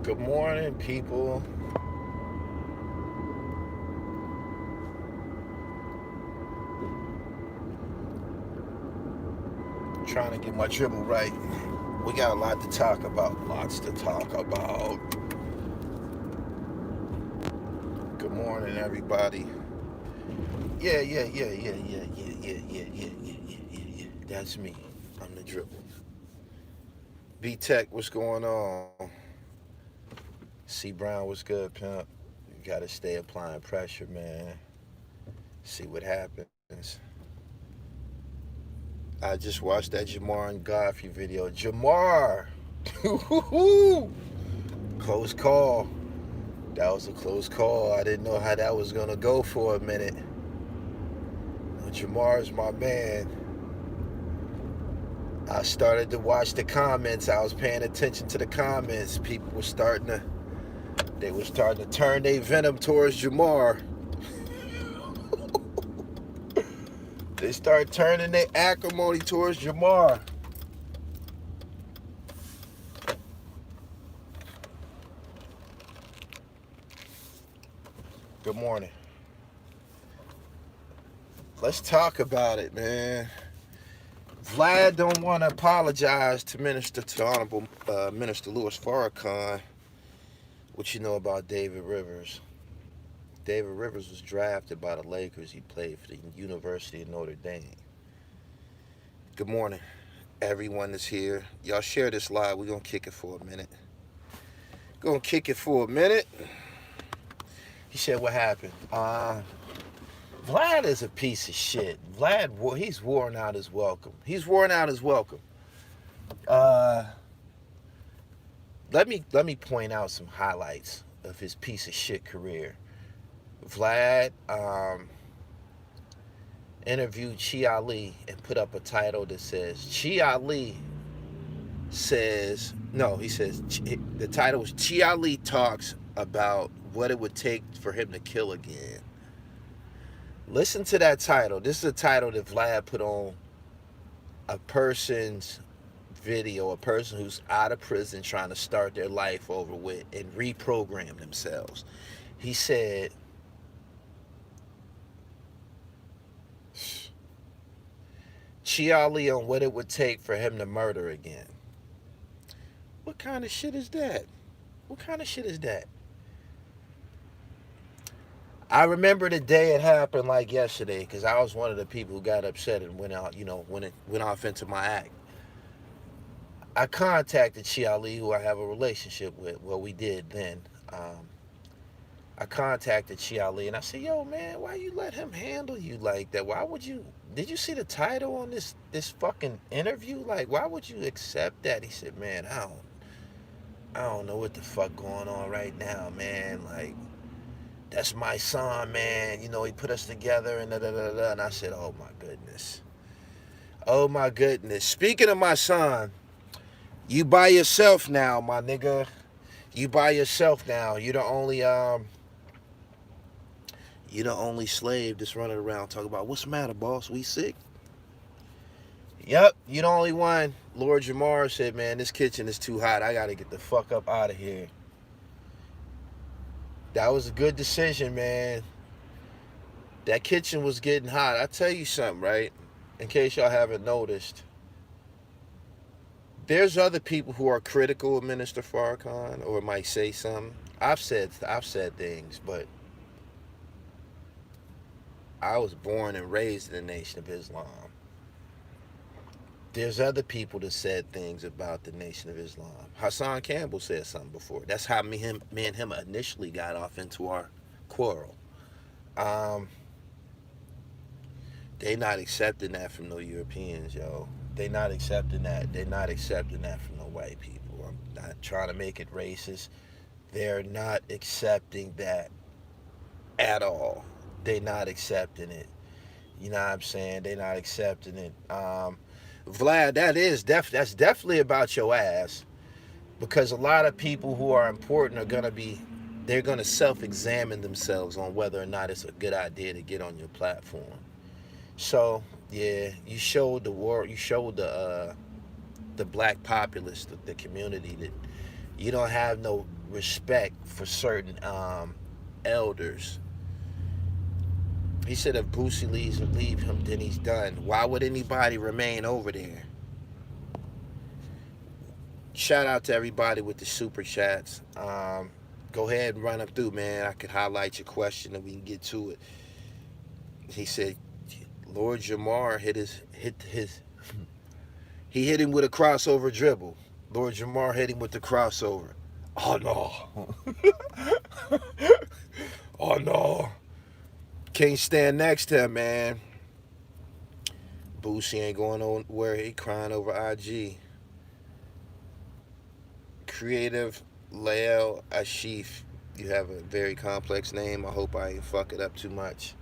Good morning, people. Trying to get my dribble right. We got a lot to talk about. Lots to talk about. Good morning, everybody. Yeah. That's me. I'm the dribble. B Tech, what's going on? C Brown, what's good, pimp? You gotta stay applying pressure, man. See what happens. I just watched that Jamar and Godfrey video. Jamar! Close call. That was a close call. I didn't know how that was gonna go for a minute. Jamar's my man. I started to watch the comments. I was paying attention to the comments. People were starting to turn their venom towards Jamar. They start turning their acrimony towards Jamar. Good morning. Let's talk about it, man. Vlad don't want to apologize to Honorable Minister Louis Farrakhan. What you know about David Rivers? David Rivers was drafted by the Lakers. He played for the University of Notre Dame. Good morning, everyone that's here. Y'all share this live. We're going to kick it for a minute. He said, what happened? Vlad is a piece of shit. Vlad, he's worn out his welcome. Let me point out some highlights of his piece of shit career. Vlad interviewed Chi Ali and put up a title that says Chi Ali says no. He says the title was Chi Ali talks about what it would take for him to kill again. Listen to that title. This is a title that Vlad put on a person's video, a person who's out of prison trying to start their life over with and reprogram themselves. He said, Chi Ali on what it would take for him to murder again. What kind of shit is that? I remember the day it happened like yesterday because I was one of the people who got upset and went out, went off into my act. I contacted Chi Ali, who I have a relationship with. Well, we did then. I contacted Chi Ali and I said, yo, man, why you let him handle you like that? Why would you, did you see the title on this fucking interview? Like, why would you accept that? He said, man, I don't know what the fuck going on right now, man. Like, that's my son, man. You know, he put us together and da-da-da-da. And I said, oh my goodness. Speaking of my son, you by yourself now, my nigga. You by yourself now. You're the only slave that's running around talking about what's the matter, boss? We sick? Yep, you the only one. Lord Jamar said, man, this kitchen is too hot. I gotta get the fuck up out of here. That was a good decision, man. That kitchen was getting hot. I tell you something, right? In case y'all haven't noticed, there's other people who are critical of Minister Farrakhan or might say something. I've said things, but I was born and raised in the Nation of Islam. There's other people that said things about the Nation of Islam. Hassan Campbell said something before. That's how me and him initially got off into our quarrel. They not accepting that from no Europeans, yo. They not accepting that. They're not accepting that from no white people. I'm not trying to make it racist. They're not accepting that at all. They're not accepting it. You know what I'm saying? They're not accepting it. Vlad, that's definitely about your ass, because a lot of people who are important they're gonna self-examine themselves on whether or not it's a good idea to get on your platform. So yeah, you showed the black populace, the community, that you don't have no respect for certain elders. He said if Boosie leave him, then he's done. Why would anybody remain over there? Shout out to everybody with the super chats. Go ahead and run them through, man. I could highlight your question and we can get to it. He said, Lord Jamar hit his he hit him with a crossover dribble. Lord Jamar hit him with the crossover. Oh no. Oh no. Can't stand next to him, man. Boosie ain't going nowhere. He crying over IG. Creative Lael Ashif. You have a very complex name. I hope I ain't fuck it up too much.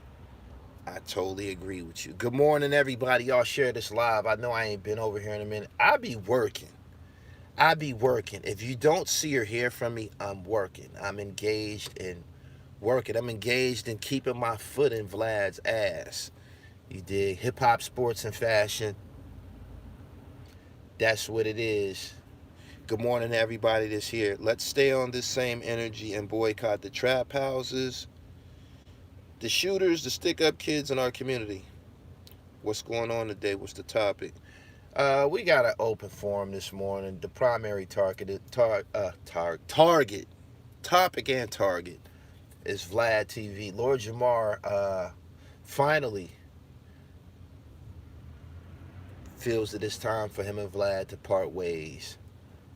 I totally agree with you. Good morning, everybody. Y'all share this live. I know I ain't been over here in a minute. I be working. If you don't see or hear from me, I'm working. I'm engaged in working. I'm engaged in keeping my foot in Vlad's ass. You dig? Hip hop, sports, and fashion. That's what it is. Good morning to everybody that's here. Let's stay on this same energy and boycott the trap houses, the shooters, the stick up kids in our community. What's going on today? What's the topic? We got an open forum this morning. The primary target, topic and target is Vlad TV. Lord Jamar finally feels that it's time for him and Vlad to part ways.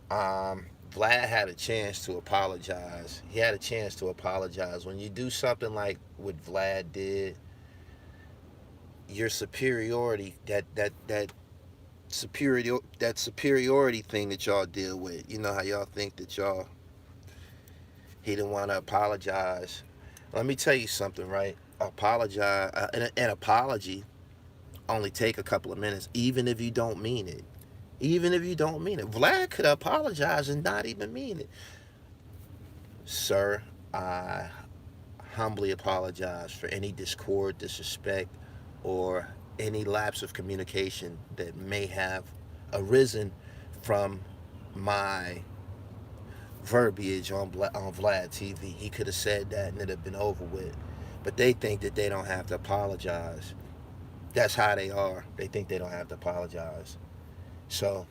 Vlad had a chance to apologize. He had a chance to apologize. When you do something like what Vlad did, your superiority, that superiority thing that y'all deal with. You know how y'all think that he didn't want to apologize. Let me tell you something, right? Apologize. An apology only take a couple of minutes, even if you don't mean it. Even if you don't mean it. Vlad could apologize and not even mean it. Sir, I humbly apologize for any discord, disrespect, or any lapse of communication that may have arisen from my verbiage on Vlad TV. He could have said that and it'd have been over with. But they think that they don't have to apologize. That's how they are. They think they don't have to apologize. So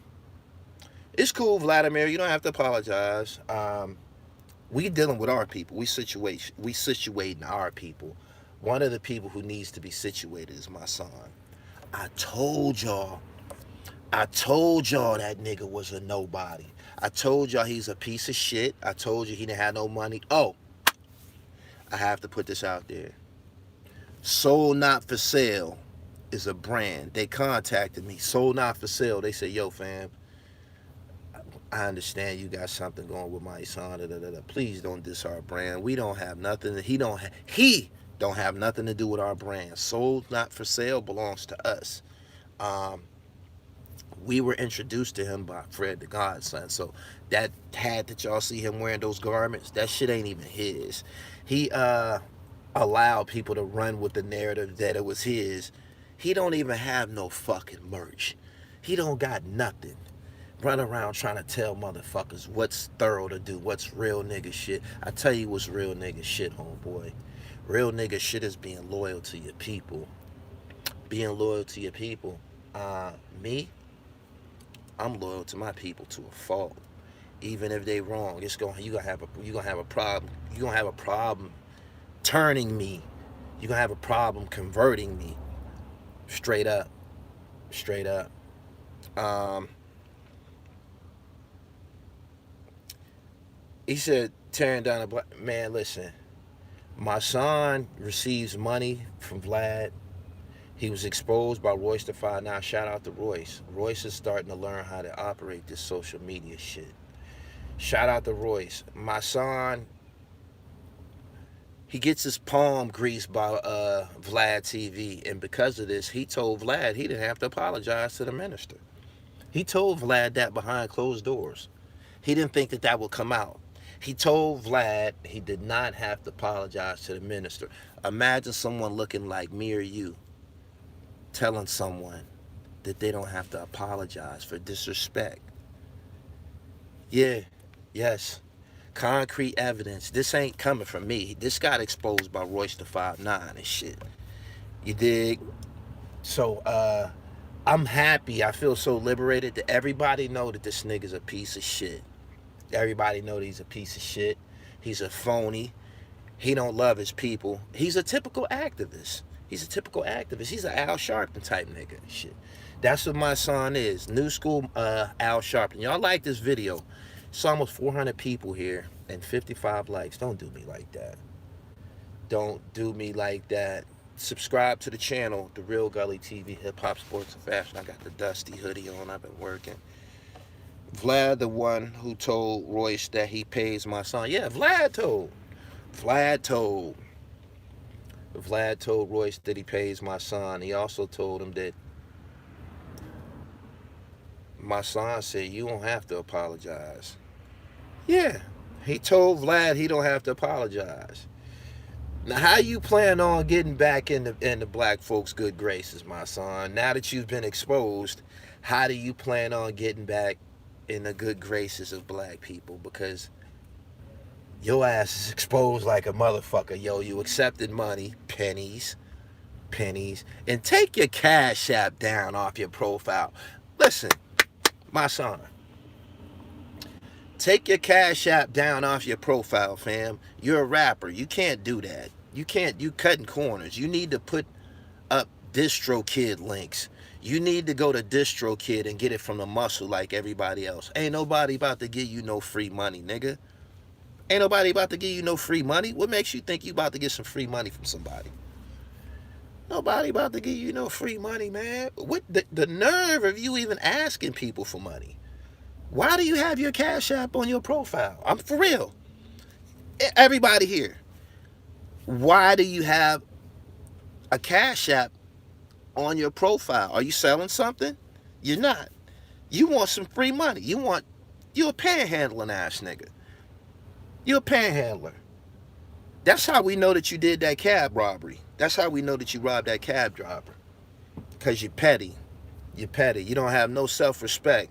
it's cool, Vladimir. You don't have to apologize. We dealing with our people. We situating our people. One of the people who needs to be situated is my son. I told y'all that nigga was a nobody. I told y'all he's a piece of shit. I told you he didn't have no money. Oh, I have to put this out there. Sold Not For Sale is a brand. They contacted me. Sold Not For Sale. They said, yo, fam, I understand you got something going with my son. Please don't diss our brand. We don't have nothing. He don't have nothing to do with our brand. Sold Not For Sale belongs to us. We were introduced to him by Fred the Godson. So that hat that y'all see him wearing, those garments, that shit ain't even his. He allowed people to run with the narrative that it was his. He don't even have no fucking merch. He don't got nothing. Run around trying to tell motherfuckers what's thorough to do, what's real nigga shit. I tell you what's real nigga shit, homeboy. Real nigga shit is being loyal to your people. Being loyal to your people. Me, I'm loyal to my people to a fault. Even if they wrong, you gonna have a problem. You gonna have a problem turning me. You gonna have a problem converting me. Straight up. Straight up. He said, tearing down a black man. Listen, my son receives money from Vlad. He was exposed by Royce the 5. Now shout out to Royce. Royce is starting to learn how to operate this social media shit. Shout out to Royce. My son, he gets his palm greased by Vlad TV, and because of this, he told Vlad he didn't have to apologize to the minister. He told Vlad that behind closed doors. He didn't think that would come out. He told Vlad he did not have to apologize to the minister. Imagine someone looking like me or you telling someone that they don't have to apologize for disrespect. Yeah, yes. Concrete evidence. This ain't coming from me. This got exposed by Royce the 5'9" and shit. You dig? So I'm happy. I feel so liberated that everybody know that this nigga's a piece of shit. Everybody know that he's a piece of shit. He's a phony. He don't love his people. He's a typical activist. He's a typical activist. He's an Al Sharpton type nigga. Shit. That's what my son is. New school Al Sharpton. Y'all like this video. It's almost 400 people here and 55 likes. Don't do me like that. Don't do me like that. Subscribe to the channel, The Real Gully TV, Hip Hop, Sports, and Fashion. I got the dusty hoodie on. I've been working. Vlad, the one who told Royce that he pays my son. Yeah, Vlad told. Vlad told Royce that he pays my son. He also told him that my son said, you don't have to apologize. Yeah, he told Vlad he don't have to apologize. Now, how you plan on getting back in the black folks' good graces, my son? Now that you've been exposed, how do you plan on getting back in the good graces of black people? Because your ass is exposed like a motherfucker, yo. You accepted money, pennies, and take your Cash App down off your profile. Listen, my son, take your Cash App down off your profile, fam. You're a rapper. You can't do that. You cutting corners. You need to put up DistroKid links. You need to go to DistroKid and get it from the muscle like everybody else. Ain't nobody about to give you no free money, nigga. Ain't nobody about to give you no free money. What makes you think you about to get some free money from somebody? Nobody about to give you no free money, man. What the nerve of you even asking people for money? Why do you have your Cash App on your profile? I'm for real. Everybody here. Why do you have a Cash App on your profile? Are you selling something? You're not. You want some free money. You a panhandling ass nigga. You're a panhandler. That's how we know that you did that cab robbery. That's how we know that you robbed that cab driver. Because you're petty. You're petty. You don't have no self-respect.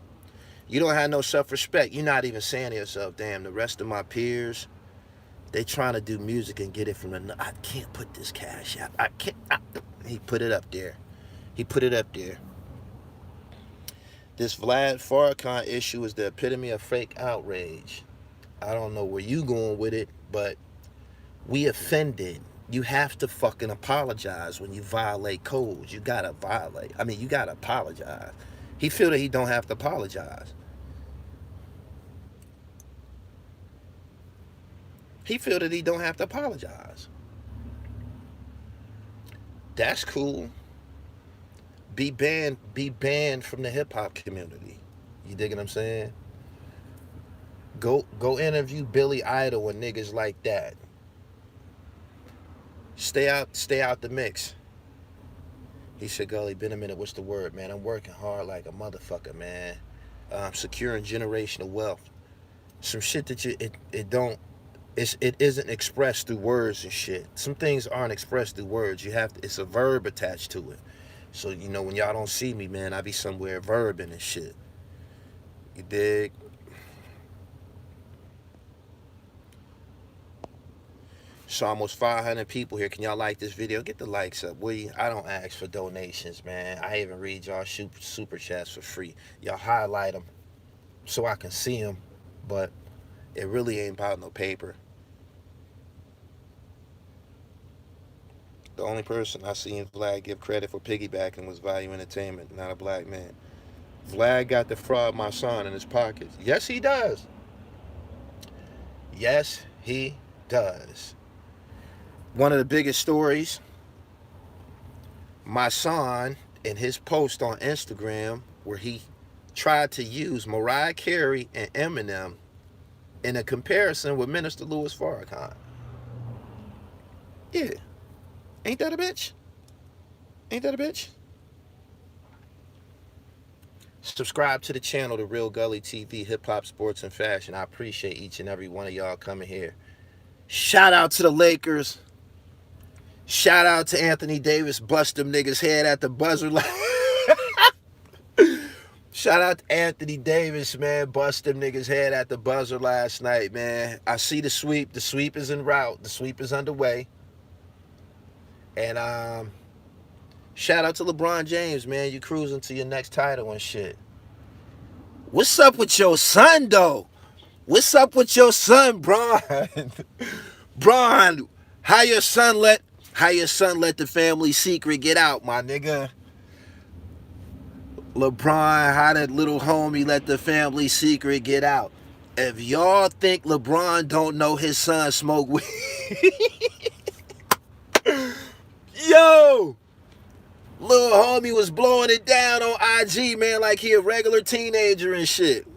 You don't have no self-respect. You're not even saying to yourself, damn, the rest of my peers, they trying to do music and get it from the... I can't put this Cash App. I can't... He put it up there. He put it up there. This Vlad Farrakhan issue is the epitome of fake outrage. I don't know where you going with it, but we offended. You have to fucking apologize when you violate codes. You gotta violate. I mean, you gotta apologize. He feel that he don't have to apologize. He feel that he don't have to apologize. That's cool. Be banned from the hip hop community. You dig what I'm saying? Go interview Billy Idol and niggas like that. Stay out the mix. He said, Gully, been a minute. What's the word, man? I'm working hard like a motherfucker, man. Securing generational wealth. Some shit that it isn't expressed through words and shit. Some things aren't expressed through words. It's a verb attached to it. So, you know, when y'all don't see me, man, I be somewhere verbing and shit. You dig? So almost 500 people here. Can y'all like this video? Get the likes up, will you? I don't ask for donations, man. I even read y'all super chats for free. Y'all highlight them so I can see them, but it really ain't about no paper. The only person I seen Vlad give credit for piggybacking was Value Entertainment, not a black man. Vlad got the fraud my son in his pockets. Yes, he does. Yes, he does. One of the biggest stories, my son in his post on Instagram where he tried to use Mariah Carey and Eminem in a comparison with Minister Louis Farrakhan. Yeah. Ain't that a bitch? Ain't that a bitch? Subscribe to the channel, The Real Gully TV, Hip Hop, Sports, and Fashion. I appreciate each and every one of y'all coming here. Shout out to the Lakers. Shout out to Anthony Davis. Bust them niggas' head at the buzzer. Shout out to Anthony Davis, man. Bust them niggas' head at the buzzer last night, man. I see the sweep. The sweep is en route. The sweep is underway. And shout out to LeBron James, man. You cruising to your next title and shit. What's up with your son, though? What's up with your son, Bron? Bron, how your son let the family secret get out, my nigga? LeBron, how that little homie let the family secret get out? If y'all think LeBron don't know his son smoke weed, yo, little homie was blowing it down on IG, man, like he a regular teenager and shit.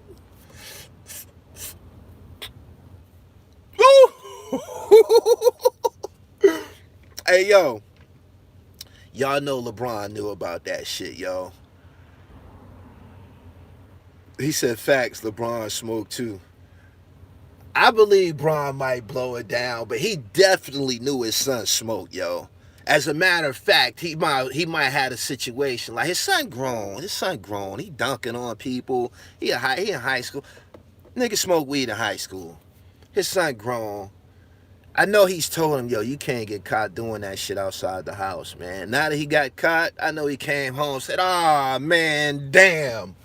Hey, yo, y'all know LeBron knew about that shit, yo. He said facts, LeBron smoked too. I believe Bron might blow it down, but he definitely knew his son smoked, yo. As a matter of fact, he might had a situation like his son grown. His son grown. He dunking on people. He in high school. Nigga smoke weed in high school. His son grown. I know he's told him, yo, you can't get caught doing that shit outside the house, man. Now that he got caught, I know he came home and said, ah, man, damn.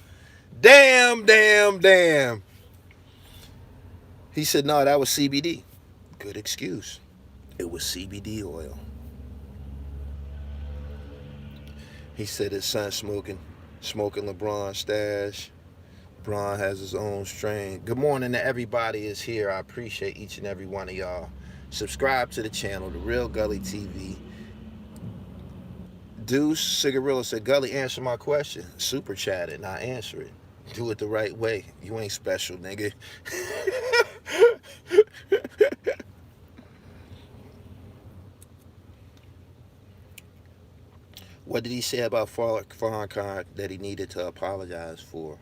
Damn, damn, damn. He said, no, that was CBD. Good excuse. It was CBD oil. He said his son smoking LeBron stash. Bron has his own strain. Good morning to everybody is here. I appreciate each and every one of y'all. Subscribe to the channel, The Real Gully TV. Deuce Cigarillo said, Gully, answer my question. Super chat it and I answer it. Do it the right way. You ain't special, nigga. What did he say about Farrakhan that he needed to apologize for?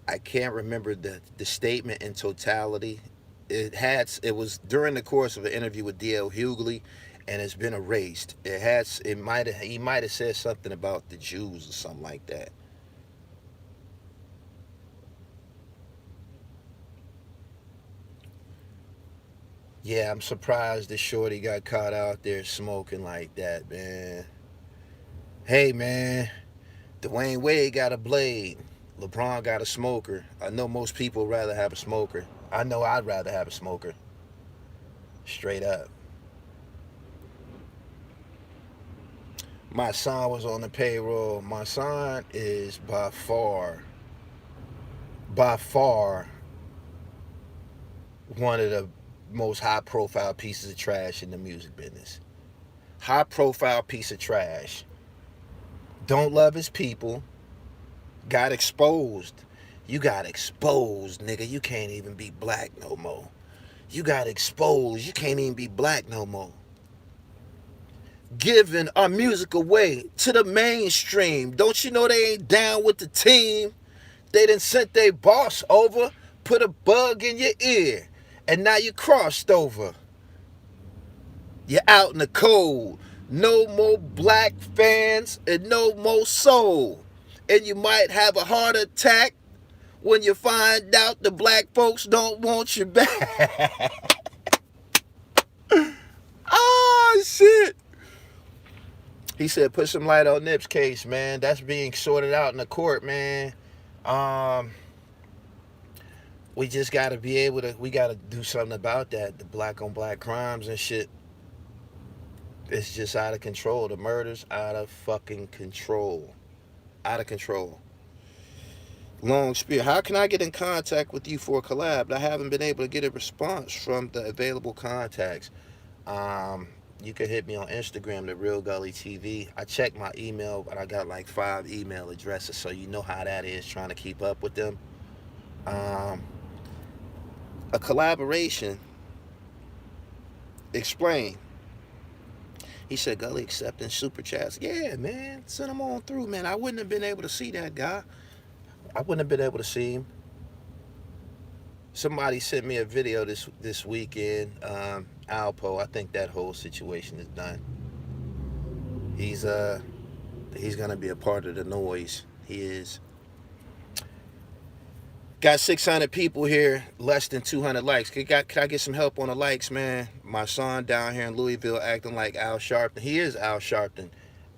I can't remember the statement in totality. It was during the course of an interview with D.L. Hughley, and it's been erased. He might have said something about the Jews or something like that. Yeah, I'm surprised that Shorty got caught out there smoking like that, man. Hey, man, Dwayne Wade got a blade. LeBron got a smoker. I know most people rather have a smoker. I know I'd rather have a smoker. Straight up. My son was on the payroll. My son is by far, one of the most high profile pieces of trash in the music business. High profile piece of trash. Don't love his people. Got exposed. You got exposed, nigga. You can't even be black no more. You got exposed. You can't even be black no more. Giving our music away to the mainstream. Don't you know they ain't down with the team? They done sent their boss over, put a bug in your ear, and now you crossed over. You're out in the cold. No more black fans and no more soul. And you might have a heart attack when you find out the black folks don't want you back. Oh, shit. He said, put some light on Nip's case, man. That's being sorted out in the court, man. We just got to be able to, we got to do something about that. The black on black crimes and shit. It's just out of control. The murder's out of fucking control. Out of control. Long Spear, how can I get in contact with you for a collab? I haven't been able to get a response from the available contacts. You can hit me on Instagram, The Real Gully TV. I checked my email, but I got like 5 email addresses, so you know how that is, trying to keep up with them. A collaboration. Explain. He said, Gully accepting super chats. Yeah, man, send them on through, man. I wouldn't have been able to see that guy. I wouldn't have been able to see him. Somebody sent me a video this weekend. Alpo, I think that whole situation is done. He's gonna be a part of the noise. He is. Got 600 people here, less than 200 likes. Could I get some help on the likes, man? My son down here in Louisville acting like Al Sharpton. He is Al Sharpton.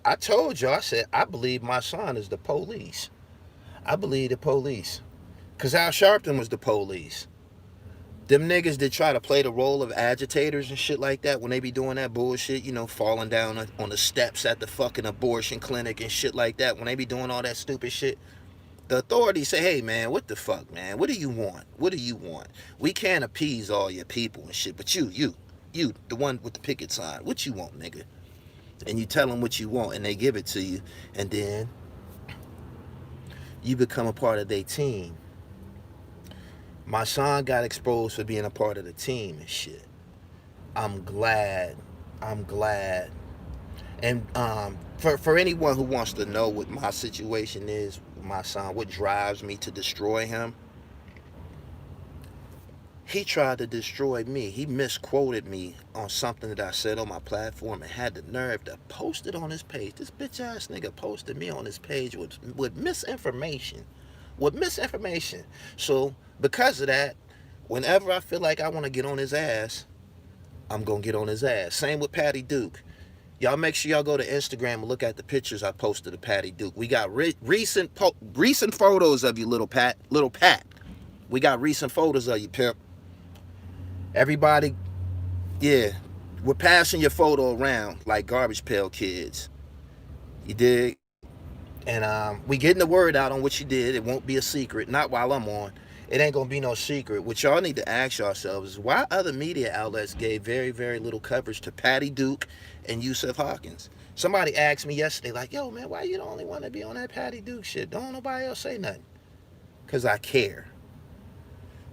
I told you, I said, I believe my son is the police. I believe the police. Because Al Sharpton was the police. Them niggas that try to play the role of agitators and shit like that, when they be doing that bullshit, you know, falling down on the steps at the fucking abortion clinic and shit like that, when they be doing all that stupid shit, the authorities say, hey, man, what the fuck, man? What do you want? What do you want? We can't appease all your people and shit, but you, the one with the picket sign, what you want, nigga? And you tell them what you want, and they give it to you, and then you become a part of their team. My son got exposed for being a part of the team and shit. I'm glad. And for anyone who wants to know what my situation is with my son, what drives me to destroy him, he tried to destroy me. He misquoted me on something that I said on my platform and had the nerve to post it on his page. This bitch ass nigga posted me on his page with misinformation. So because of that, whenever I feel like I want to get on his ass, I'm going to get on his ass. Same with Patty Duke. Y'all make sure y'all go to Instagram and look at the pictures I posted of Patty Duke. We got recent photos of you, little Pat. We got recent photos of you, pimp. Everybody, yeah, we're passing your photo around like Garbage Pail Kids. You dig? And we getting the word out on what you did. It won't be a secret. Not while I'm on. It ain't gonna be no secret. What y'all need to ask yourselves is why other media outlets gave very, very little coverage to Patty Duke and Yusuf Hawkins. Somebody asked me yesterday, like, yo, man, why you the only one to be on that Patty Duke shit? Don't nobody else say nothing. Because I care.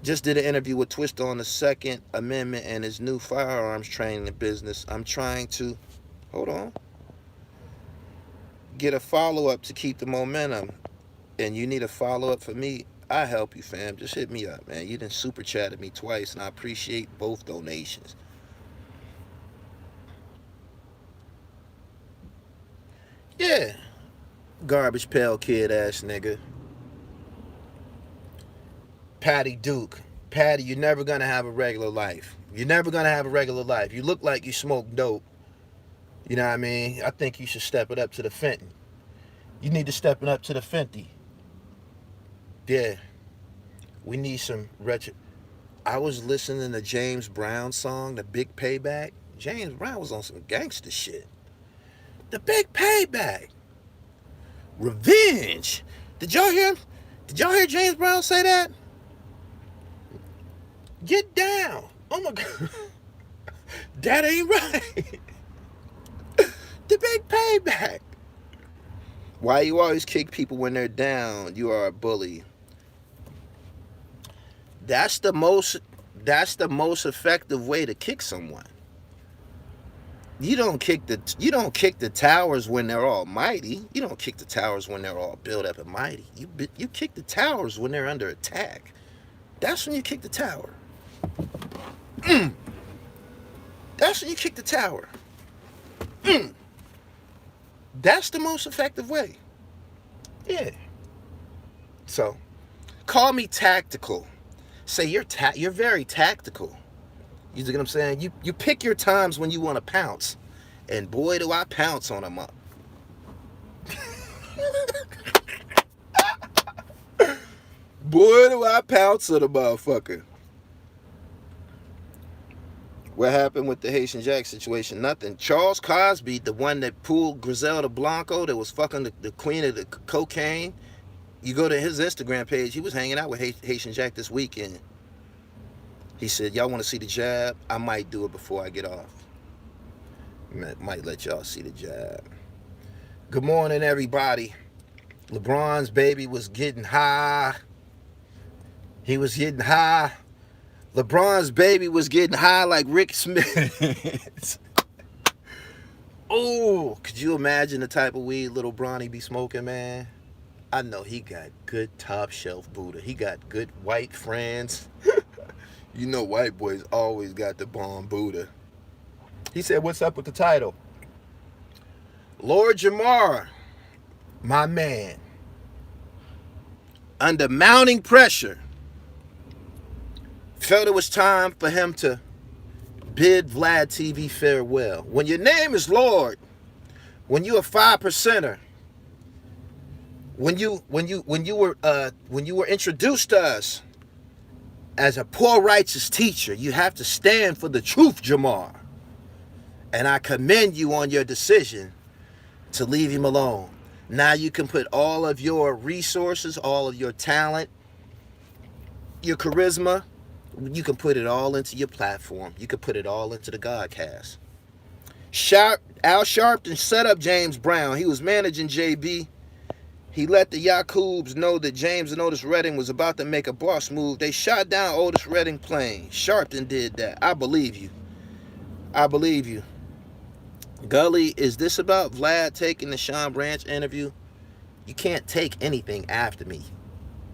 Just did an interview with Twista on the Second Amendment and his new firearms training business. I'm trying to, hold on, get a follow-up to keep the momentum. And you need a follow-up for me, I help you, fam. Just hit me up, man. You done super chatted me twice, and I appreciate both donations. Yeah. Garbage Pail Kid ass nigga. Patty Duke. Patty, you're never gonna have a regular life. You look like you smoke dope. You know what I mean? I think you should step it up to the Fenton. You need to step it up to the Fenty. Yeah. We need some retro. I was listening to James Brown's song, The Big Payback. James Brown was on some gangster shit. The Big Payback. Revenge. Did y'all hear him? Did y'all hear James Brown say that? Get down. Oh my God. That ain't right. The Big Payback. Why you always kick people when they're down? You are a bully. That's the most effective way to kick someone. You don't kick the towers when they're all mighty. You don't kick the towers when they're all built up and mighty. You kick the towers when they're under attack. That's when you kick the tower. That's when you kick the tower. That's the most effective way. Yeah. So, call me tactical. Say you're very tactical. You see what I'm saying? You pick your times when you want to pounce. And boy, do I pounce on them up. Boy, do I pounce on the motherfucker. What happened with the Haitian Jack situation? Nothing. Charles Cosby, the one that pulled Griselda Blanco, that was fucking the queen of the cocaine. You go to his Instagram page, he was hanging out with Haitian Jack this weekend. He said, y'all want to see the jab? I might do it before I get off. Might let y'all see the jab. Good morning, everybody. LeBron's baby was getting high. He was getting high. LeBron's baby was getting high like Rick Smith. Oh, could you imagine the type of weed little Bronny be smoking, man? I know he got good top shelf Buddha. He got good white friends. You know white boys always got the bomb Buddha. He said, what's up with the title? Lord Jamar, my man. under mounting pressure, felt it was time for him to bid Vlad TV farewell. When your name is Lord, when you a 5%er, when you were introduced to us as a poor righteous teacher, you have to stand for the truth, Jamar. And I commend you on your decision to leave him alone. Now you can put all of your resources, all of your talent, your charisma, you can put it all into your platform. You can put it all into the Godcast. Al Sharpton set up James Brown. He was managing JB. He let the Yakubs know that James and Otis Redding was about to make a boss move. They shot down Otis Redding plane. Sharpton did that. I believe you. I believe you. Gully, is this about Vlad taking the Sean Branch interview? You can't take anything after me.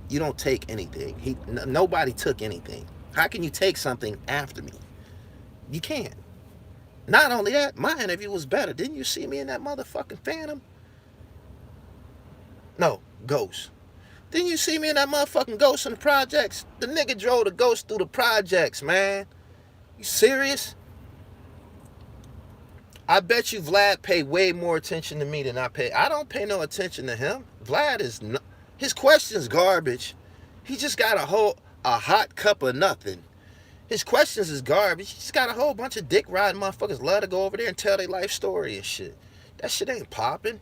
You don't take anything. Nobody took anything. How can you take something after me? You can't. Not only that, my interview was better. Didn't you see me in that motherfucking Phantom? No, Ghost. Didn't you see me in that motherfucking Ghost in the projects? The nigga drove the Ghost through the projects, man. You serious? I bet you Vlad paid way more attention to me than I pay. I don't pay no attention to him. Vlad is no, his questions garbage. He just got a hot cup of nothing. His questions is garbage. He just got a whole bunch of dick riding motherfuckers love to go over there and tell their life story and shit. That shit ain't popping.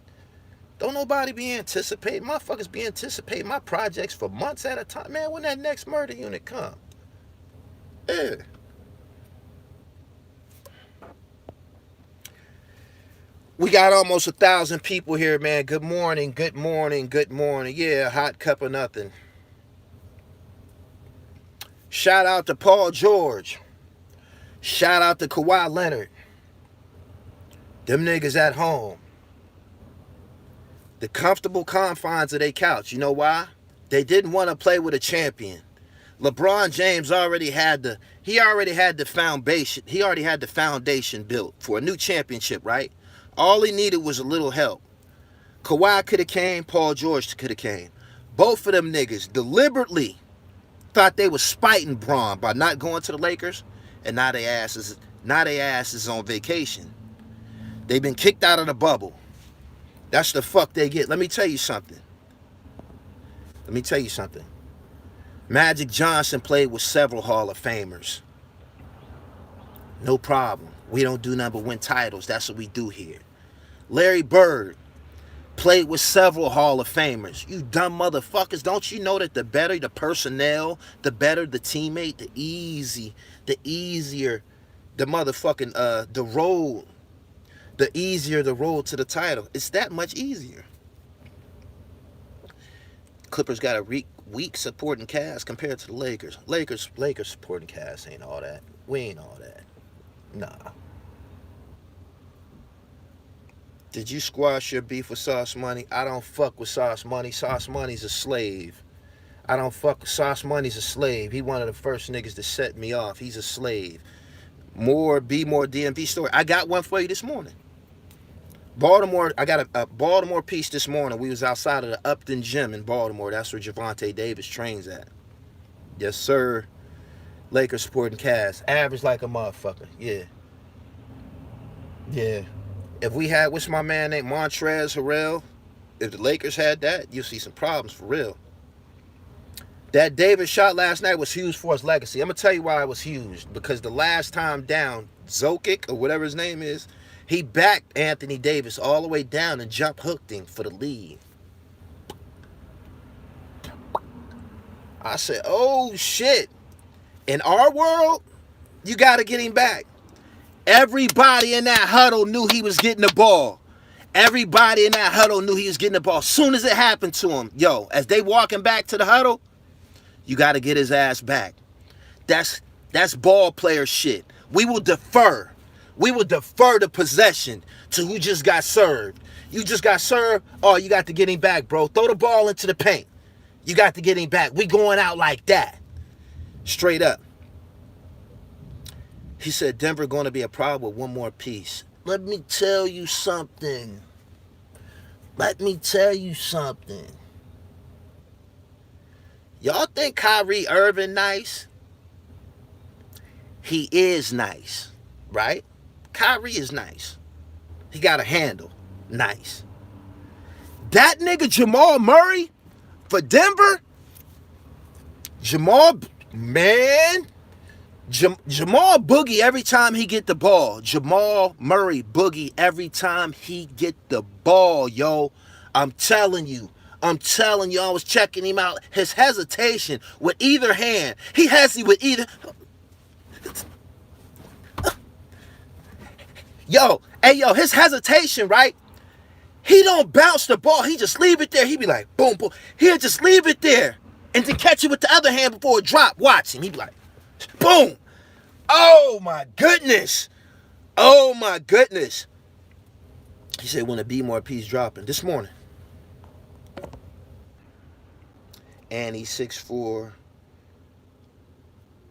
Don't nobody be anticipating. Motherfuckers be anticipating my projects for months at a time. Man, when that next murder unit come? Yeah. We got almost 1,000 people here, man. Good morning, good morning, good morning. Yeah, hot cup of nothing. Shout out to Paul George. Shout out to Kawhi Leonard. Them niggas at home. The comfortable confines of their couch. You know why? They didn't want to play with a champion. LeBron James already had the foundation. He already had the foundation built for a new championship, right? All he needed was a little help. Kawhi could have came. Paul George could have came. Both of them niggas deliberately thought they was spiting Braun by not going to the Lakers, and now they ass is on vacation. They've been kicked out of the bubble. That's the fuck they get. Let me tell you something. Magic Johnson played with several Hall of Famers. No problem. We don't do nothing but win titles. That's what we do here. Larry Bird played with several Hall of Famers. You dumb motherfuckers. Don't you know that the better the personnel, the better the teammate, the easier the motherfucking the road, the easier the road to the title. It's that much easier. Clippers got a weak supporting cast compared to the Lakers. Lakers supporting cast ain't all that. We ain't all that. Nah. Did you squash your beef with Sauce Money? I don't fuck with Sauce Money. Sauce Money's a slave. I don't fuck with Sauce Money's a slave. He one of the first niggas to set me off. He's a slave. More DMV story. I got one for you this morning. Baltimore, I got a Baltimore piece this morning. We was outside of the Upton Gym in Baltimore. That's where Javante Davis trains at. Yes, sir. Lakers supporting cast. Average like a motherfucker. Yeah. Yeah. If we had, what's my man named Montrezl Harrell? If the Lakers had that, you'll see some problems for real. That Davis shot last night was huge for his legacy. I'm going to tell you why it was huge. Because the last time down, Zokic, or whatever his name is, he backed Anthony Davis all the way down and jump hooked him for the lead. I said, oh shit. In our world, you got to get him back. Everybody in that huddle knew he was getting the ball. Everybody in that huddle knew he was getting the ball. As soon as it happened to him, as they walking back to the huddle, you got to get his ass back. That's ball player shit. We will defer. We will defer the possession to who just got served. You just got served. Oh, you got to get him back, bro. Throw the ball into the paint. You got to get him back. We going out like that. Straight up. He said Denver going to be a problem with one more piece. Let me tell you something. Y'all think Kyrie Irving nice? He is nice, right? Kyrie is nice. He got a handle. Nice. That nigga Jamal Murray for Denver, Jamal, man, Jamal boogie every time he get the ball. Jamal Murray boogie every time he get the ball, yo. I'm telling you. I was checking him out. His hesitation with either hand. He has it with either. Yo, his hesitation, right? He don't bounce the ball. He just leave it there. He be like, boom, boom. He'll just leave it there. And to catch it with the other hand before it drop. Watch him. He be like, boom. Oh, my goodness. Oh, my goodness. He said when the B more piece dropping this morning. And he's 6'4".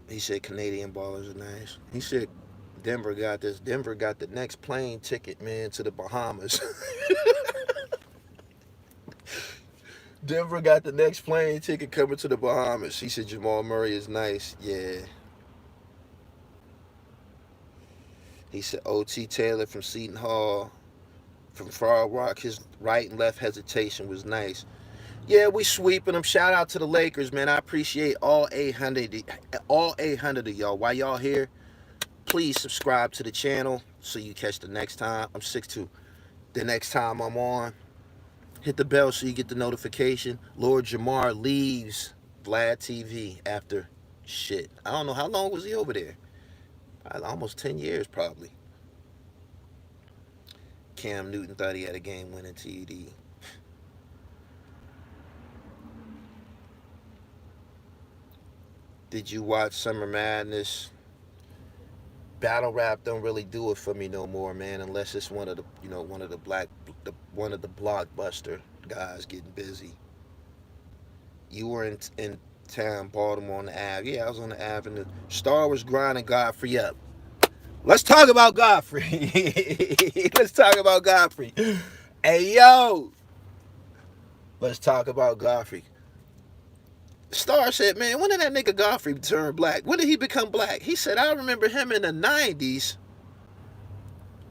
He said Canadian ballers are nice. He said Denver got this. Denver got the next plane ticket, man, to the Bahamas. Denver got the next plane ticket coming to the Bahamas. He said Jamal Murray is nice. Yeah. He said O.T. Taylor from Seton Hall, from Far Rock, his right and left hesitation was nice. Yeah, we sweeping them. Shout out to the Lakers, man. I appreciate all 800 of y'all. While y'all here, please subscribe to the channel so you catch the next time. I'm 6'2". The next time I'm on, hit the bell so you get the notification. Lord Jamar leaves Vlad TV after shit. I don't know how long was he over there. Almost 10 years probably. Cam Newton thought he had a game-winning TD. Did you watch Summer Madness? Battle rap don't really do it for me no more, man, unless it's one of the blockbuster guys getting busy. You were in town, Baltimore on the Ave. Yeah, I was on the Avenue. Star was grinding Godfrey up. Let's talk about Godfrey. Let's talk about Godfrey. Hey, yo. Let's talk about Godfrey. Star said, man, when did that nigga Godfrey turn black? When did he become black? He said, I remember him in the 90s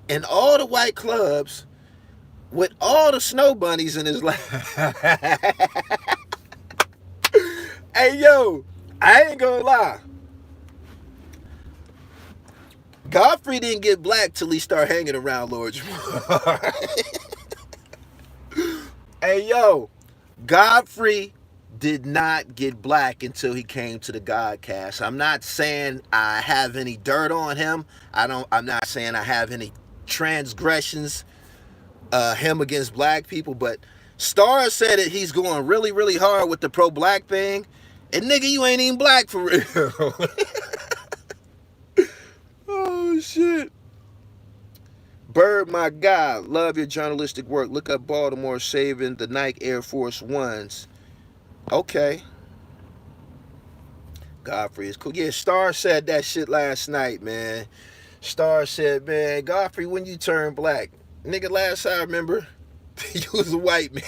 in all the white clubs with all the snow bunnies in his life. Hey, yo, I ain't gonna lie. Godfrey didn't get black till he started hanging around Lord Jamar. Hey, yo, Godfrey did not get black until he came to the Godcast. I'm not saying I have any dirt on him. I'm not saying I have any transgressions, him against black people, but Star said that he's going really, really hard with the pro-black thing. And nigga, you ain't even black for real. Oh, shit. Bird, my God, love your journalistic work. Look up Baltimore saving the Nike Air Force Ones. Okay. Godfrey is cool. Yeah, Star said that shit last night, man. Star said, man, Godfrey, when you turn black? Nigga, last I remember, you was a white man.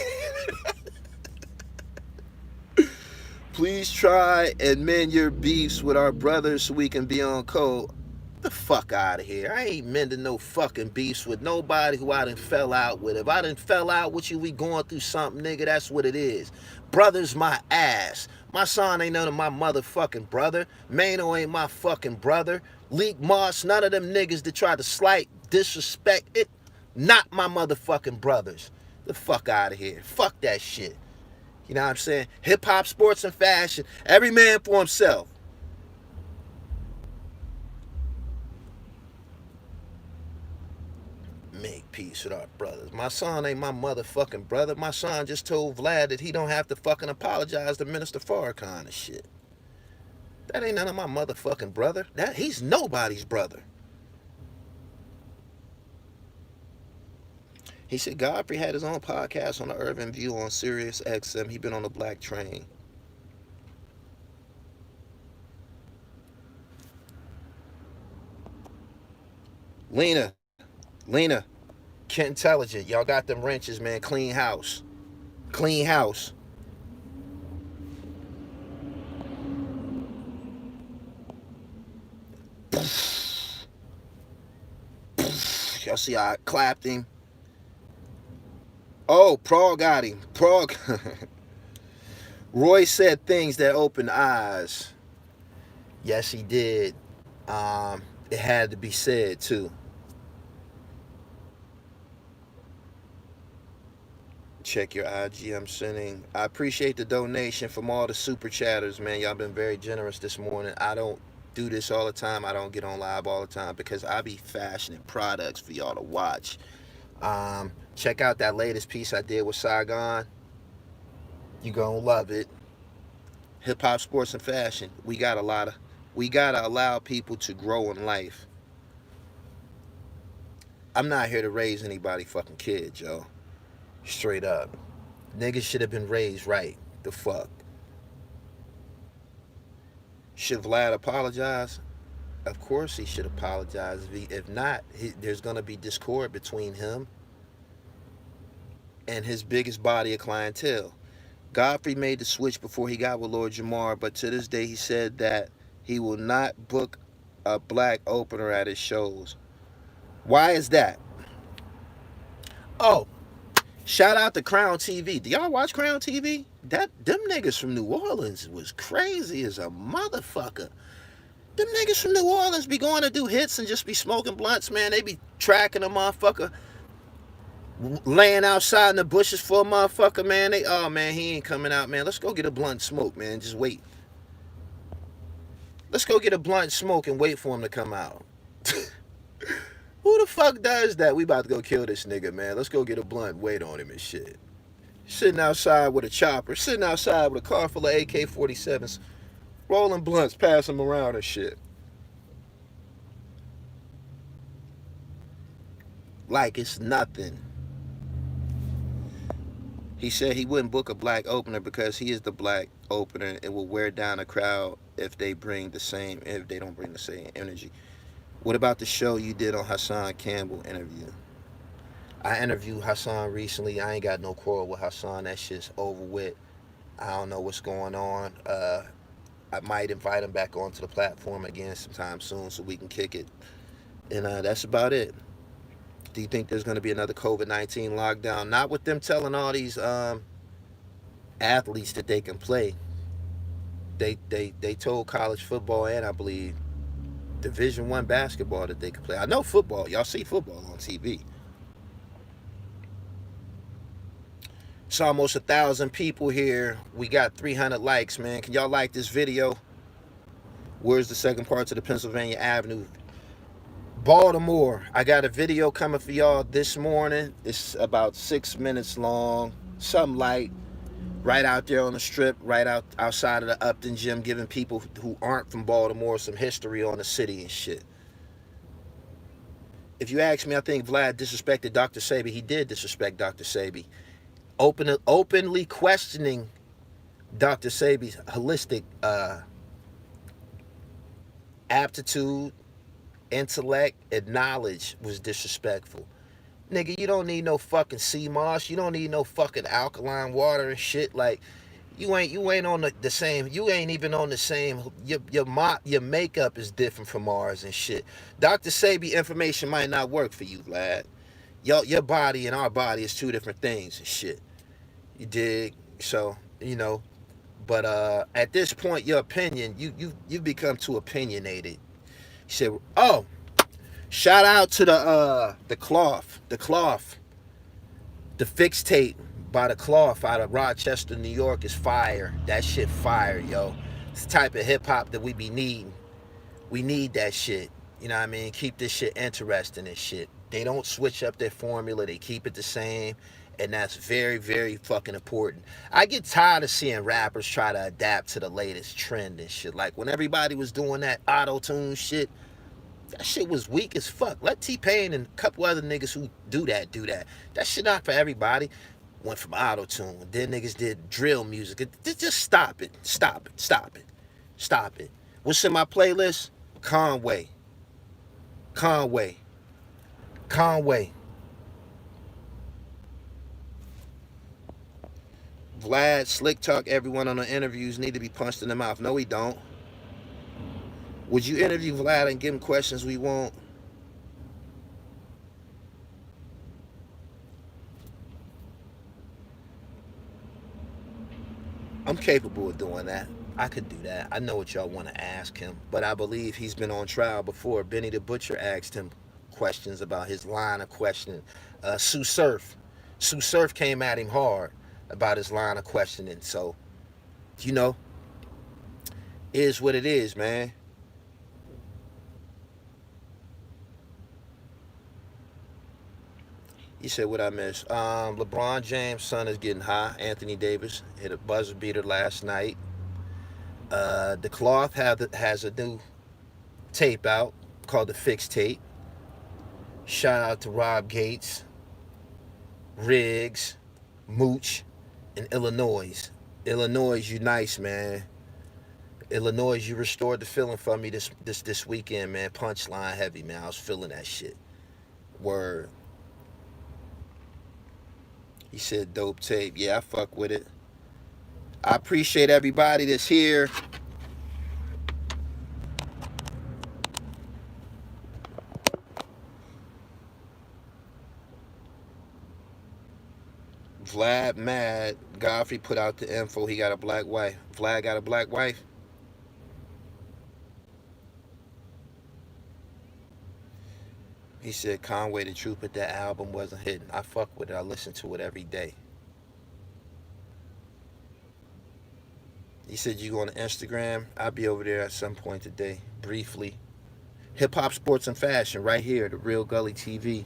Please try and mend your beefs with our brothers so we can be on code. The fuck out of here. I ain't mending no fucking beefs with nobody who I done fell out with. If I done fell out with you, we going through something, nigga. That's what it is. Brother's my ass. My son ain't none of my motherfucking brother. Mano ain't my fucking brother. Leak Moss, none of them niggas that try to slight, disrespect it. Not my motherfucking brothers. The fuck out of here. Fuck that shit. You know what I'm saying? Hip hop, sports, and fashion. Every man for himself. Make peace with our brothers. My son ain't my motherfucking brother. My son just told Vlad that he don't have to fucking apologize to Minister Farrakhan and shit. That ain't none of my motherfucking brother. He's nobody's brother. He said Godfrey had his own podcast on the Urban View on Sirius XM. He been on the black train. Lena, Kent Intelligent. Y'all got them wrenches, man. Clean house. Clean house. Y'all see how I clapped him? Oh, Prague got him. Prague. Roy said things that opened eyes. Yes, he did. It had to be said too. Check your IG. I'm sending. I appreciate the donation from all the super chatters, man. Y'all been very generous this morning. I don't do this all the time. I don't get on live all the time because I be fashioning products for y'all to watch. Check out that latest piece I did with Saigon. You gonna love it. Hip hop, sports, and fashion. We gotta allow people to grow in life. I'm not here to raise anybody fucking kids, yo. Straight up. Niggas should have been raised right. The fuck. Should Vlad apologize? Of course he should apologize. If not, there's gonna be discord between him and his biggest body of clientele. Godfrey made the switch before he got with Lord Jamar, but to this day he said that he will not book a black opener at his shows. Why is that? Oh, shout out to Crown TV. Do y'all watch Crown TV? Them niggas from New Orleans was crazy as a motherfucker. Them niggas from New Orleans be going to do hits and just be smoking blunts, man. They be tracking a motherfucker, laying outside in the bushes for a motherfucker, man. Oh man, he ain't coming out, man. Let's go get a blunt smoke, man. Just wait. Let's go get a blunt smoke and wait for him to come out. Who the fuck does that? We about to go kill this nigga, man. Let's go get a blunt, wait on him and shit. Sitting outside with a chopper, sitting outside with a car full of AK-47s, rolling blunts, pass them around and shit. Like it's nothing. He said he wouldn't book a black opener because he is the black opener. It will wear down a crowd if they don't bring the same energy. What about the show you did on Hassan Campbell interview? I interviewed Hassan recently. I ain't got no quarrel with Hassan. That shit's over with. I don't know what's going on. I might invite him back onto the platform again sometime soon so we can kick it. And that's about it. Do you think there's going to be another COVID-19 lockdown? Not with them telling all these athletes that they can play. They told college football and I believe Division I basketball that they could play. I know football. Y'all see football on TV. It's almost 1,000 people here. We got 300 likes, man. Can y'all like this video? Where's the second part to the Pennsylvania Avenue? Baltimore. I got a video coming for y'all this morning. It's about 6 minutes long. Something light. Right out there on the strip, right outside of the Upton Gym, giving people who aren't from Baltimore some history on the city and shit. If you ask me, I think Vlad disrespected Dr. Sebi. He did disrespect Dr. Sebi. Openly questioning Dr. Sebi's holistic aptitude, intellect, and knowledge was disrespectful. Nigga, you don't need no fucking sea moss. You don't need no fucking alkaline water and shit. Like, you ain't on the same. You ain't even on the same. Your makeup is different from ours and shit. Dr. Sebi information might not work for you, Vlad. Your body and our body is two different things and shit. You dig? So But at this point, your opinion, you've become too opinionated. You said, oh. Shout out to the cloth, the fix tape by the cloth out of Rochester, New York is fire. That shit fire, yo. It's the type of hip hop that we be needing. We need that shit. You know what I mean? Keep this shit interesting and shit. They don't switch up their formula. They keep it the same. And that's very, very fucking important. I get tired of seeing rappers try to adapt to the latest trend and shit. Like when everybody was doing that auto-tune shit, that shit was weak as fuck. Let T-Pain and a couple other niggas who do that. That shit not for everybody. Went from auto-tune. Then niggas did drill music. Just stop it. Stop it. What's in my playlist? Conway. Vlad, slick talk everyone on the interviews need to be punched in the mouth. No, we don't. Would you interview Vlad and give him questions we won't? I'm capable of doing that. I could do that. I know what y'all want to ask him, but I believe he's been on trial before. Benny the Butcher asked him questions about his line of questioning. Sue Surf came at him hard about his line of questioning. So, you know, is what it is, man. You said what I missed. LeBron James' son is getting high. Anthony Davis hit a buzzer beater last night. The Cloth has a new tape out called the Fix Tape. Shout out to Rob Gates, Riggs, Mooch, and Illinois. Illinois, you nice, man. Illinois, you restored the feeling for me this weekend, man. Punchline heavy, man. I was feeling that shit. Word. He said dope tape. Yeah, I fuck with it. I appreciate everybody that's here. Vlad mad. Godfrey put out the info. He got a black wife. Vlad got a black wife. He said Conway the Truth, but that album wasn't hitting. I fuck with it. I listen to it every day. He said you go on Instagram. I'll be over there at some point today, briefly. Hip hop, sports, and fashion, right here, the Real Gully TV.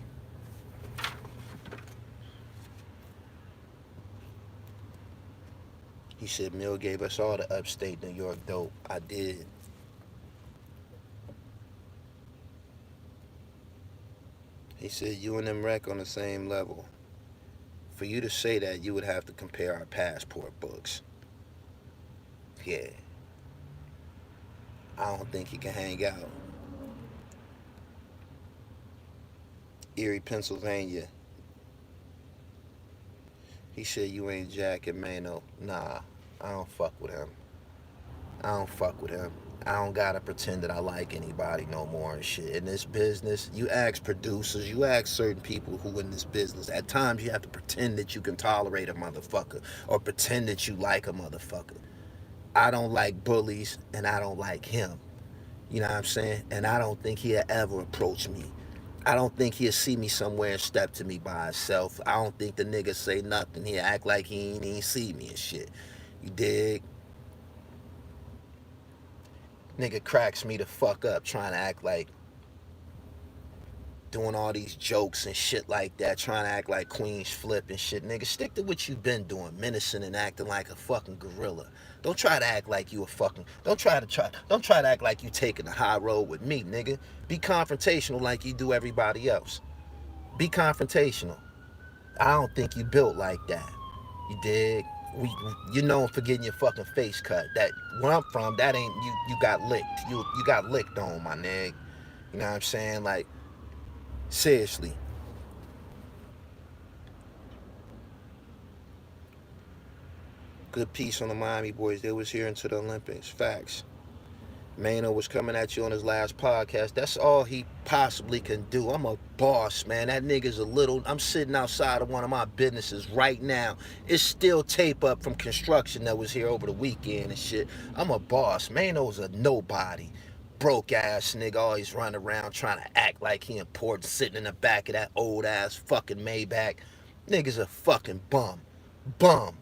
He said Mill gave us all the upstate New York dope. I did. He said you and them wreck on the same level. For you to say that, you would have to compare our passport books. Yeah. I don't think you can hang out. Erie, Pennsylvania. He said you ain't Jack and Mano. Nah, I don't fuck with him. I don't fuck with him. I don't gotta pretend that I like anybody no more and shit. In this business, you ask producers, you ask certain people who in this business. At times, you have to pretend that you can tolerate a motherfucker or pretend that you like a motherfucker. I don't like bullies and I don't like him. You know what I'm saying? And I don't think he'll ever approach me. I don't think he'll see me somewhere and step to me by himself. I don't think the nigga say nothing. He'll act like he ain't even see me and shit. You dig? Nigga cracks me the fuck up trying to act like doing all these jokes and shit like that, trying to act like Queen's Flip and shit. Nigga, stick to what you've been doing, menacing and acting like a fucking gorilla. Don't try to act like you a fucking. Don't try to act like you taking the high road with me, nigga. Be confrontational like you do everybody else. Be confrontational. I don't think you built like that. You dig? You known for getting your fucking face cut. That where I'm from, that ain't you. You got licked. You got licked on, my nigga. You know what I'm saying? Like, seriously. Good piece on the Miami boys. They was here into the Olympics. Facts. Mano was coming at you on his last podcast. That's all he possibly can do. I'm a boss, man. That nigga's a little. I'm sitting outside of one of my businesses right now. It's still tape up from construction that was here over the weekend and shit. I'm a boss. Mano's a nobody. Broke ass nigga always running around trying to act like he important, sitting in the back of that old ass fucking Maybach. Nigga's a fucking bum. Bum.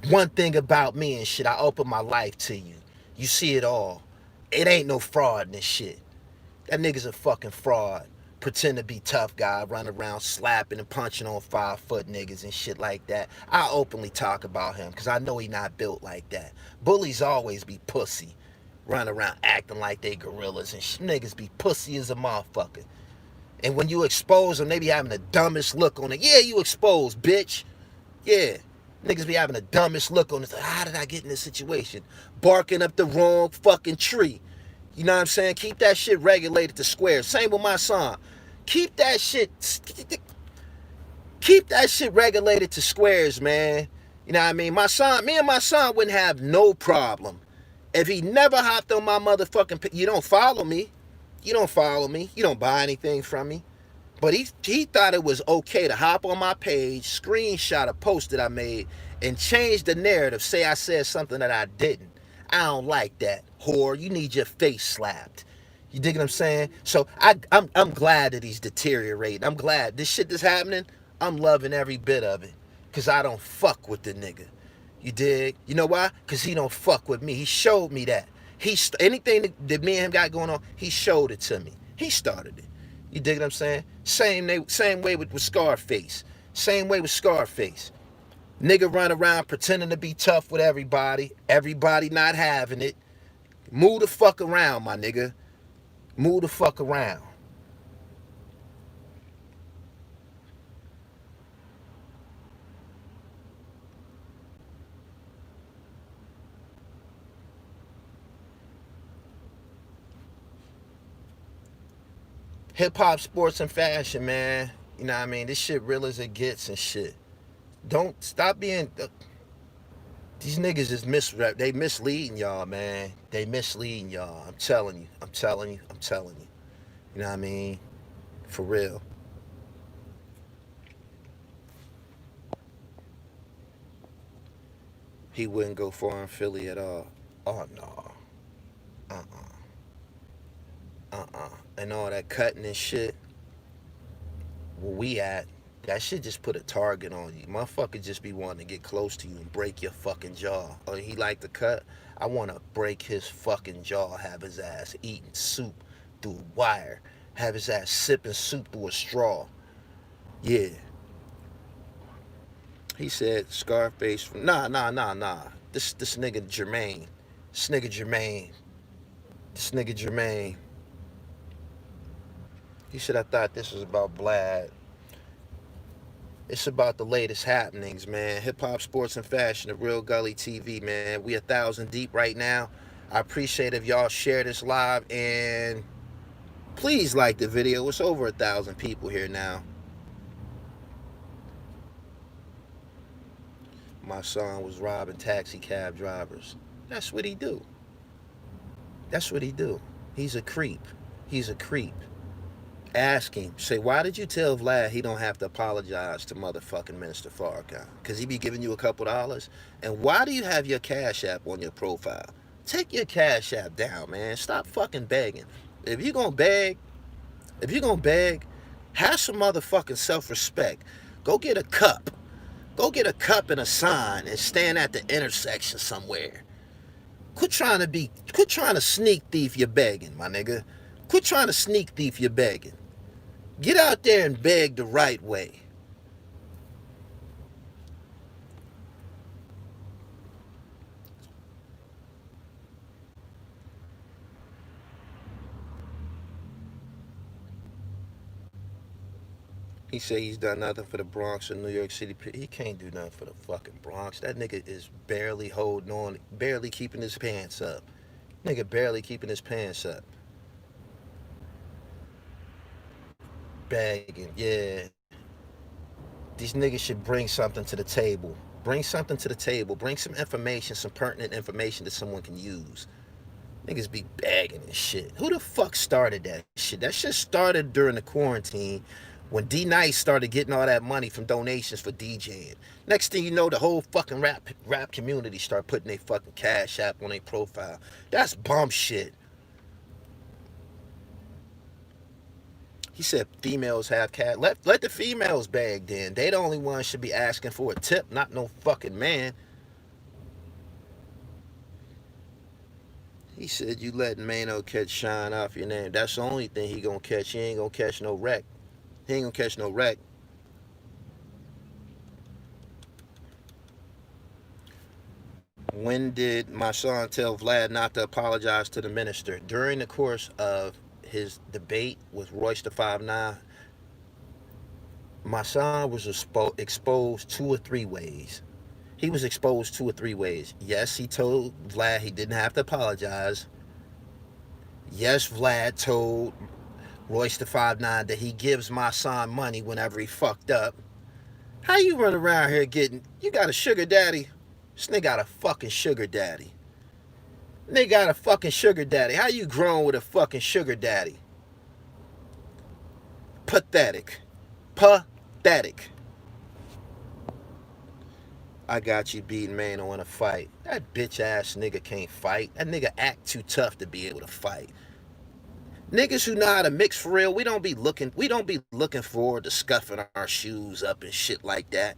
One thing about me and shit, I open my life to you. You see it all. It ain't no fraud in this shit. That nigga's a fucking fraud. Pretend to be tough guy, run around slapping and punching on 5-foot niggas and shit like that. I openly talk about him because I know he not built like that. Bullies always be pussy. Run around acting like they gorillas and niggas be pussy as a motherfucker. And when you expose them, they be having the dumbest look on it. Yeah, you exposed, bitch. Yeah. Niggas be having the dumbest look on it. Like, how did I get in this situation? Barking up the wrong fucking tree. You know what I'm saying? Keep that shit regulated to squares. Same with my son. Keep that shit regulated to squares, man. You know what I mean? Me and my son wouldn't have no problem if he never hopped on my motherfucking. You don't follow me. You don't follow me. You don't buy anything from me. But he thought it was okay to hop on my page, screenshot a post that I made, and change the narrative. Say I said something that I didn't. I don't like that, whore. You need your face slapped. You dig what I'm saying? So I'm glad that he's deteriorating. I'm glad this shit that's happening. I'm loving every bit of it, cause I don't fuck with the nigga. You dig? You know why? Cause he don't fuck with me. He showed me that. Anything that me and him got going on, he showed it to me. He started it. You dig what I'm saying? Same way with Scarface. Same way with Scarface. Nigga run around pretending to be tough with everybody. Everybody not having it. Move the fuck around, my nigga. Move the fuck around. Hip hop, sports, and fashion, man. You know what I mean? This shit real as it gets and shit. Don't stop being. These niggas is they misleading y'all, man. They misleading y'all. I'm telling you. I'm telling you. I'm telling you. You know what I mean? For real. He wouldn't go far in Philly at all. Oh no. And all that cutting and shit. Where we at? That shit just put a target on you. Motherfucker just be wanting to get close to you and break your fucking jaw. Oh, he like to cut? I want to break his fucking jaw, have his ass eating soup through a wire, have his ass sipping soup through a straw. Yeah. He said Scarface. Nah. This nigga Jermaine. This nigga Jermaine. This nigga Jermaine. He said I thought this was about Vlad. It's about the latest happenings, man. Hip hop, sports, and fashion. The Real Gully TV, man. We 1,000 deep right now. I appreciate if y'all share this live and please like the video. It's over 1,000 people here now. My son was robbing taxi cab drivers. That's what he do. That's what he do. He's a creep. He's a creep. Ask him. Say, why did you tell Vlad he don't have to apologize to motherfucking Minister Farrakhan? Because he be giving you a couple dollars? And why do you have your Cash App on your profile? Take your Cash App down, man. Stop fucking begging. If you're gonna beg, if you're gonna beg, have some motherfucking self-respect. Go get a cup. Go get a cup and a sign and stand at the intersection somewhere. Quit trying to sneak thief your begging, my nigga. Quit trying to sneak thief your begging. Get out there and beg the right way. He say he's done nothing for the Bronx or New York City. He can't do nothing for the fucking Bronx. That nigga is barely holding on, barely keeping his pants up. Nigga barely keeping his pants up. Begging, yeah. These niggas should bring something to the table. Bring something to the table. Bring some information, some pertinent information that someone can use. Niggas be begging and shit. Who the fuck started that shit? That shit started during the quarantine when D Nice started getting all that money from donations for DJing. Next thing you know, the whole fucking rap community start putting their fucking Cash App on their profile. That's bum shit. He said females have cat. Let the females beg then. They the only ones should be asking for a tip, not no fucking man. He said you letting Mano catch shine off your name. That's the only thing he gonna catch. He ain't gonna catch no wreck. He ain't gonna catch no wreck. When did my son tell Vlad not to apologize to the minister? During the course of his debate with Royce the 5'9", my son was exposed 2 or 3 ways. He was exposed 2 or 3 ways. Yes, he told Vlad he didn't have to apologize. Yes, Vlad told Royce the 5'9" that he gives my son money whenever he fucked up. How you run around here you got a sugar daddy? This nigga got a fucking sugar daddy. Nigga got a fucking sugar daddy. How you grown with a fucking sugar daddy? Pathetic. Pathetic. I got you beating, man. I want to fight. That bitch ass nigga can't fight. That nigga act too tough to be able to fight. Niggas who know how to mix for real, we don't be looking forward to scuffing our shoes up and shit like that.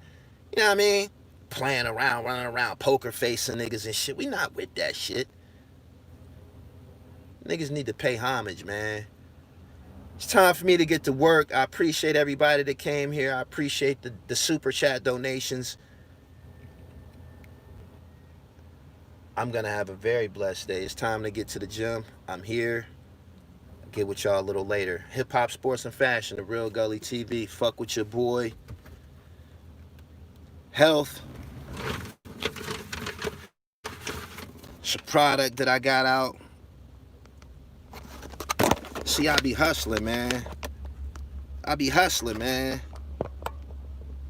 You know what I mean? Playing around, running around, poker facing niggas and shit. We not with that shit. Niggas need to pay homage, man. It's time for me to get to work. I appreciate everybody that came here. I appreciate the super chat donations. I'm going to have a very blessed day. It's time to get to the gym. I'm here. I'll get with y'all a little later. Hip hop, sports, and fashion. The Real Gully TV. Fuck with your boy. Health. It's a product that I got out. See, I be hustling, man. I be hustling, man.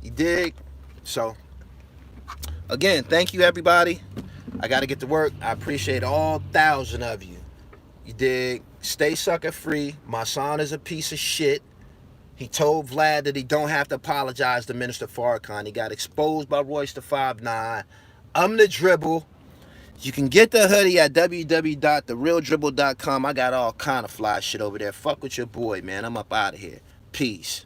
You dig? So, again, thank you, everybody. I got to get to work. I appreciate all 1,000 of you. You dig? Stay sucker free. My son is a piece of shit. He told Vlad that he don't have to apologize to Minister Farrakhan. He got exposed by Royce the 5'9". I'm the dribble. You can get the hoodie at www.therealdribble.com. I got all kind of fly shit over there. Fuck with your boy, man. I'm up out of here. Peace.